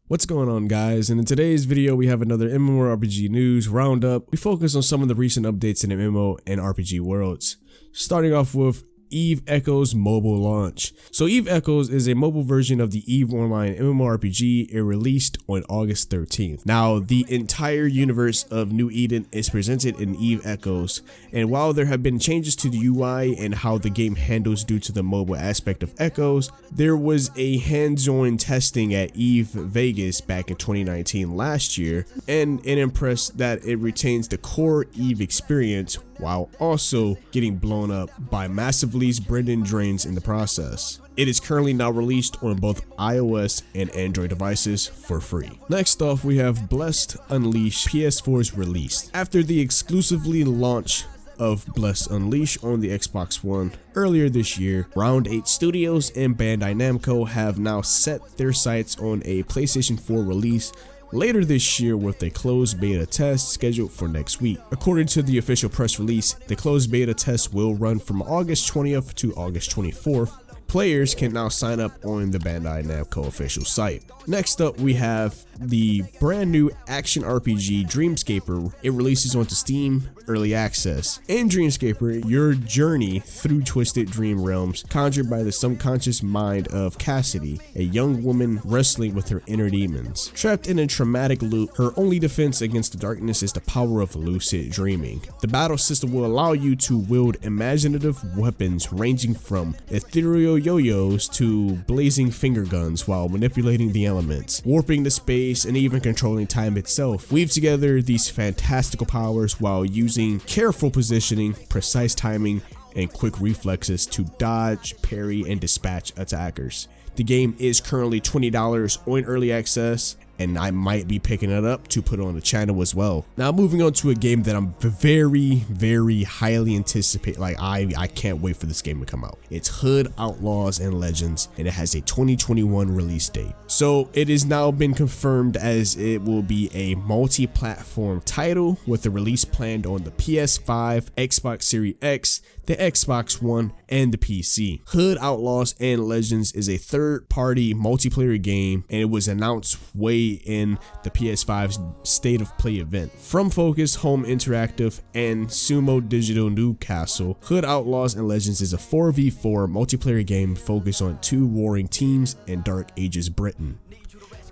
What's going on, guys? And in today's video we have another MMORPG news roundup. We focus on some of the recent updates in the MMO and RPG worlds. Starting off with Eve Echoes mobile launch. So Eve Echoes is a mobile version of the EVE Online MMORPG. It released on August 13th. Now, the entire universe of New Eden is presented in Eve Echoes, and while there have been changes to the UI and how the game handles due to the mobile aspect of Echoes, there was a hands-on testing at EVE Vegas back in 2019 last year, and it impressed that it retains the core EVE experience while also getting blown up by massively Brendan drains in the process. It is currently now released on both iOS and Android devices for free. Next off, we have Blessed Unleashed PS4's release. After the exclusively launch of Blessed Unleashed on the Xbox One earlier this year, Round 8 Studios and Bandai Namco have now set their sights on a PlayStation 4 release later this year with a closed beta test scheduled for next week. According to the official press release, the closed beta test will run from August 20th to August 24th. Players can now sign up on the Bandai Namco official site. Next up, we have the brand new action RPG Dreamscaper. It releases onto Steam Early Access. In Dreamscaper, your journey through twisted dream realms conjured by the subconscious mind of Cassidy, a young woman wrestling with her inner demons. Trapped in a traumatic loop, her only defense against the darkness is the power of lucid dreaming. The battle system will allow you to wield imaginative weapons ranging from ethereal yo-yos to blazing finger guns while manipulating the elements, warping the space, and even controlling time itself. Weave together these fantastical powers while using careful positioning, precise timing, and quick reflexes to dodge, parry, and dispatch attackers. The game is currently $20 on Early Access, and I might be picking it up to put on the channel as well. Now, moving on to a game that I'm very highly anticipate. Like, I can't wait for this game to come out. It's Hood, Outlaws, and Legends, and it has a 2021 release date. So it has now been confirmed as it will be a multi-platform title with a release planned on the PS5, Xbox Series X, the Xbox One, and the PC. Hood, Outlaws, and Legends is a third-party multiplayer game, and it was announced way in the PS5's State of Play event. From Focus Home Interactive and Sumo Digital Newcastle, Hood, Outlaws, and Legends is a 4v4 multiplayer game focused on two warring teams in Dark Ages Britain.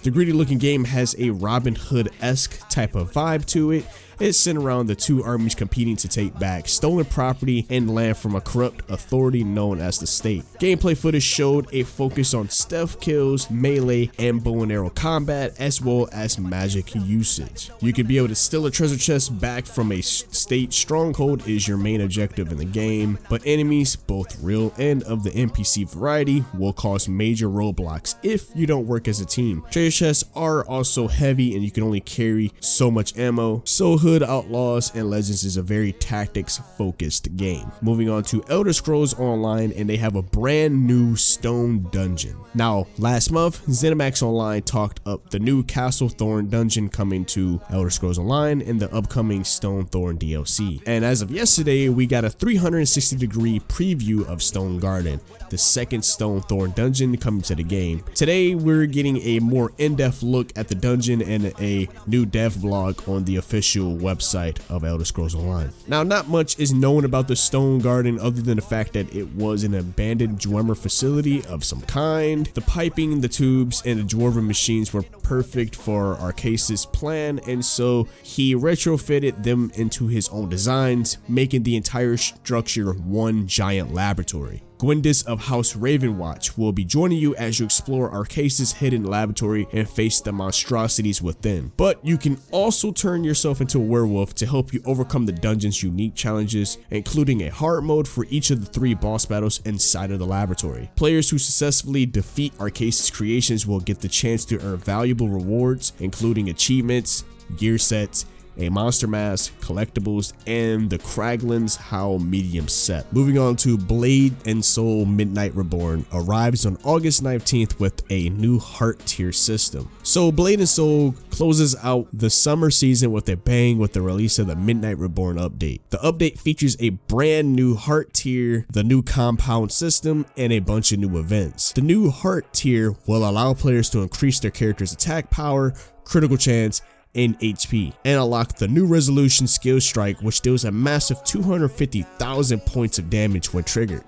The gritty looking game has a Robin Hood-esque type of vibe to it. It's centered around the two armies competing to take back stolen property and land from a corrupt authority known as the state. Gameplay footage showed a focus on stealth kills, melee, and bow and arrow combat, as well as magic usage. You could be able to steal a treasure chest back from a state stronghold is your main objective in the game, but enemies, both real and of the NPC variety, will cause major roadblocks if you don't work as a team. Treasure chests are also heavy and you can only carry so much ammo, so Hood, Outlaws, and Legends is a very tactics focused game. Moving on to Elder Scrolls Online, and they have a brand new Stone Dungeon. Now, last month, ZeniMax Online talked up the new Castle Thorn Dungeon coming to Elder Scrolls Online and the upcoming Stone Thorn DLC. And as of yesterday, we got a 360-degree preview of Stone Garden, the second Stone Thorn Dungeon coming to the game. Today, we're getting a more in-depth look at the dungeon and a new dev blog on the official website of Elder Scrolls Online. Now, not much is known about the Stone Garden other than the fact that it was an abandoned Dwemer facility of some kind. The piping, the tubes, and the Dwarven machines were perfect for Arceus' plan, and so he retrofitted them into his own designs, making the entire structure one giant laboratory. Gwendis of House Ravenwatch will be joining you as you explore Arceus' hidden laboratory and face the monstrosities within. But you can also turn yourself into a werewolf to help you overcome the dungeon's unique challenges, including a hard mode for each of the 3 boss battles inside of the laboratory. Players who successfully defeat Arceus' creations will get the chance to earn valuable rewards, including achievements, gear sets, a monster mask, collectibles, and the Kraglin's Howl medium set. Moving on to Blade and Soul Midnight Reborn arrives on August 19th with a new heart tier system. So Blade and Soul closes out the summer season with a bang with the release of the Midnight Reborn update. The update features a brand new heart tier, the new compound system, and a bunch of new events. The new heart tier will allow players to increase their character's attack power, critical chance, and HP, and unlock the new resolution skill strike, which deals a massive 250,000 points of damage when triggered.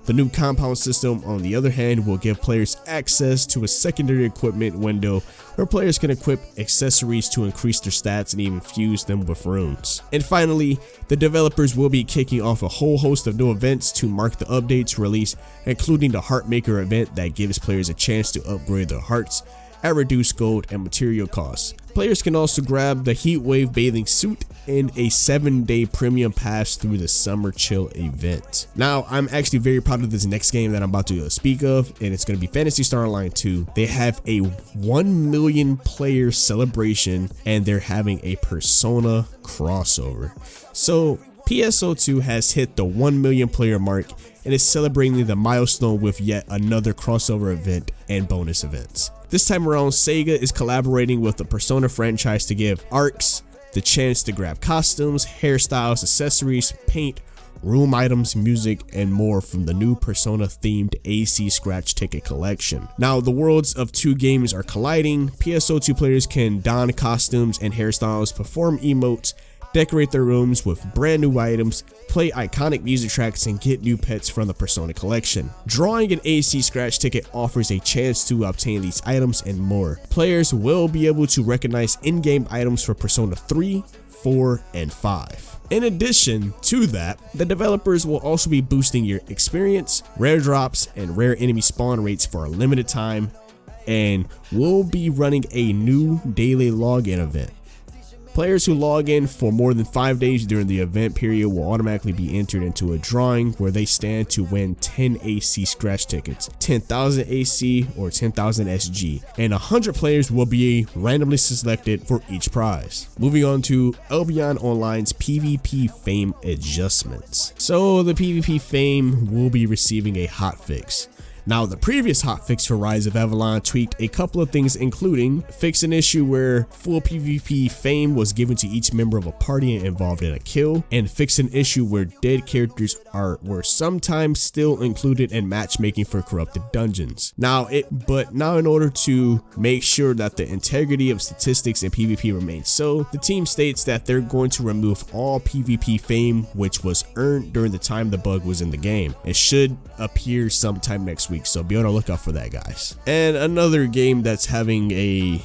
The new compound system, on the other hand, will give players access to a secondary equipment window where players can equip accessories to increase their stats and even fuse them with runes. And finally, the developers will be kicking off a whole host of new events to mark the update's release, including the Heartmaker event that gives players a chance to upgrade their hearts at reduced gold and material costs. Players can also grab the Heatwave bathing suit and a 7-day premium pass through the Summer Chill event. Now, I'm actually very proud of this next game that I'm about to speak of, and it's going to be Phantasy Star Online 2. They have a 1 million player celebration, and they're having a Persona crossover. So PSO2 has hit the 1 million player mark and is celebrating the milestone with yet another crossover event and bonus events. This time around, Sega is collaborating with the Persona franchise to give ARCs the chance to grab costumes, hairstyles, accessories, paint, room items, music, and more from the new Persona themed AC Scratch Ticket collection. Now, the worlds of two games are colliding. PSO2 players can don costumes and hairstyles, perform emotes, decorate their rooms with brand new items, play iconic music tracks, and get new pets from the Persona collection. Drawing an AC Scratch Ticket offers a chance to obtain these items and more. Players will be able to recognize in-game items for Persona 3, 4, and 5. In addition to that, the developers will also be boosting your experience, rare drops, and rare enemy spawn rates for a limited time, and will be running a new daily login event. Players who log in for more than 5 days during the event period will automatically be entered into a drawing where they stand to win 10 AC Scratch Tickets, 10,000 AC or 10,000 SG, and 100 players will be randomly selected for each prize. Moving on to Albion Online's PVP Fame adjustments. So the PVP Fame will be receiving a hotfix. Now, the previous hotfix for Rise of Avalon tweaked a couple of things, including fix an issue where full PvP fame was given to each member of a party involved in a kill, and fix an issue where dead characters were sometimes still included in matchmaking for corrupted dungeons. Now in order to make sure that the integrity of statistics in PvP remains so, the team states that they're going to remove all PvP fame which was earned during the time the bug was in the game. It should appear sometime next week, so be on the lookout for that, guys. And another game that's having a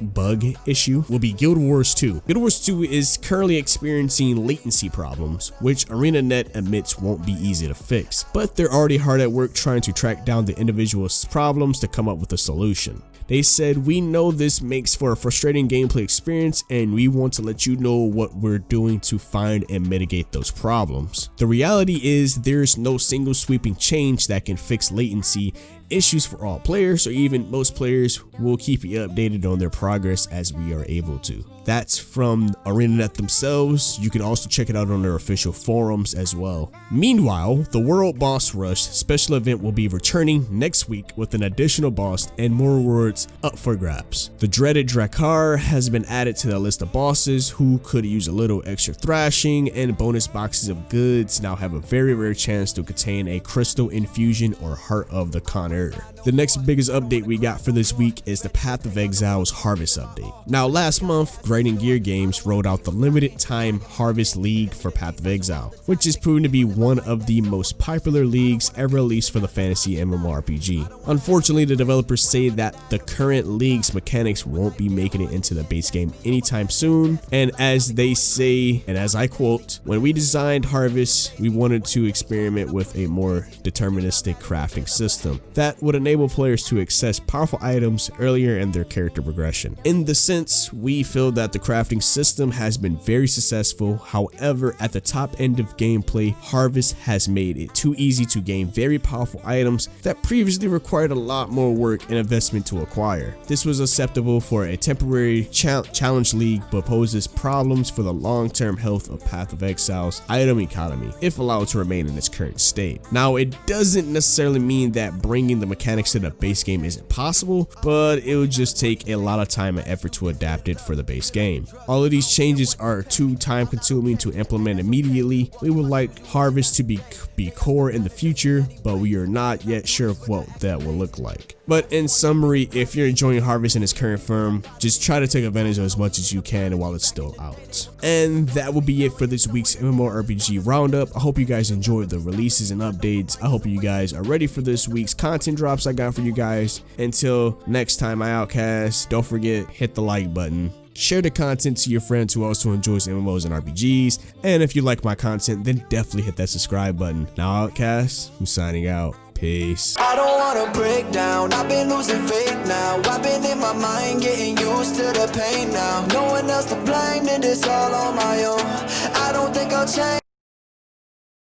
bug issue will be Guild Wars 2. Guild Wars 2 is currently experiencing latency problems, which ArenaNet admits won't be easy to fix, but they're already hard at work trying to track down the individual problems to come up with a solution. They said, "We know this makes for a frustrating gameplay experience, and we want to let you know what we're doing to find and mitigate those problems. The reality is there's no single sweeping change that can fix latency issues for all players, or even most players. Will keep you updated on their progress as we are able to." That's from ArenaNet themselves. You can also check it out on their official forums as well. Meanwhile, the World Boss Rush special event will be returning next week with an additional boss and more rewards up for grabs. The dreaded Drakkar has been added to the list of bosses who could use a little extra thrashing, and bonus boxes of goods now have a very rare chance to contain a crystal infusion or Heart of the Conqueror. The next biggest update we got for this week is the Path of Exile's Harvest update. Now, last month, Grinding Gear Games rolled out the limited time Harvest League for Path of Exile, which is proven to be one of the most popular leagues ever released for the fantasy MMORPG. Unfortunately, the developers say that the current league's mechanics won't be making it into the base game anytime soon, and as they say, and as I quote, "When we designed Harvest, we wanted to experiment with a more deterministic crafting system that that would enable players to access powerful items earlier in their character progression. In the sense, we feel that the crafting system has been very successful. However, at the top end of gameplay, Harvest has made it too easy to gain very powerful items that previously required a lot more work and investment to acquire. This was acceptable for a temporary challenge league, but poses problems for the long-term health of Path of Exile's item economy if allowed to remain in its current state. Now, it doesn't necessarily mean that bringing the mechanics to the base game isn't possible, but it would just take a lot of time and effort to adapt it for the base game. All of these changes are too time consuming to implement immediately. We would like Harvest to be core in the future, but we are not yet sure of what that will look like. But in summary, if you're enjoying Harvest in its current form, just try to take advantage of as much as you can while it's still out. And that will be it for this week's MMORPG roundup. I hope you guys enjoyed the releases and updates. I hope you guys are ready for this week's content drops I got for you guys. Until next time, my Outcasts, don't forget, hit the like button. Share the content to your friends who also enjoys MMOs and RPGs. And if you like my content, then definitely hit that subscribe button. Now, Outcasts, I'm signing out. Peace. I don't wanna break down, I've been losing faith now. I've been in my mind, getting used to the pain now. No one else to blame, did this all on my own. I don't think I'll change.